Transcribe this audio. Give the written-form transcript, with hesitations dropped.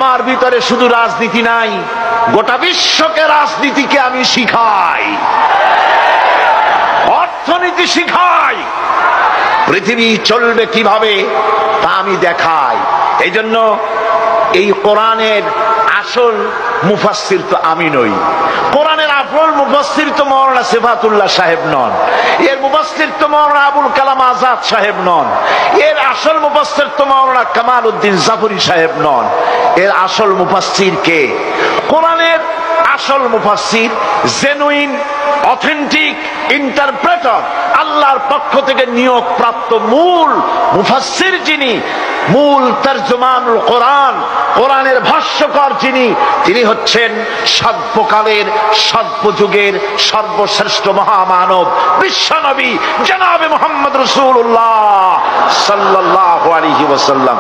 আমার ভিতরে শুধু রাজনীতি নাই, গোটা বিশ্বকে রাজনীতিকে আমি শিখাই, অর্থনীতি শিখাই, পৃথিবী চলবে কিভাবে তা আমি দেখাই। এই জন্য এই কোরআনের আসল মুফাসসির তো আমি নই, কোরআনের আসল মুফাসসির তো মাওলানা সিফাতুল্লাহ সাহেব নন, এর মুফাসসির তো মাওলানা আবুল কালাম আজাদ সাহেব নন, এর আসল মুফাসসির তো মাওলানা কামাল উদ্দিন জাফরি সাহেব নন। এর আসল মুফাসসির কে? কোরআনের আসল মুফাসসির, জেনুইন অথেন্টিক ইন্টারপ্রেটার, আল্লাহর পক্ষ থেকে নিয়োগ প্রাপ্ত মূল মুফাসসির যিনি, মূল তরজমানুল কোরআন, কোরআনের ভাষ্যকার যিনি, তিনি হচ্ছেন সর্বকালের সর্বযুগের সর্বশ্রেষ্ঠ মহামানব বিশ্বনবী জনাবে মুহাম্মদ রাসূলুল্লাহ সাল্লাল্লাহু আলাইহি ওয়াসাল্লাম।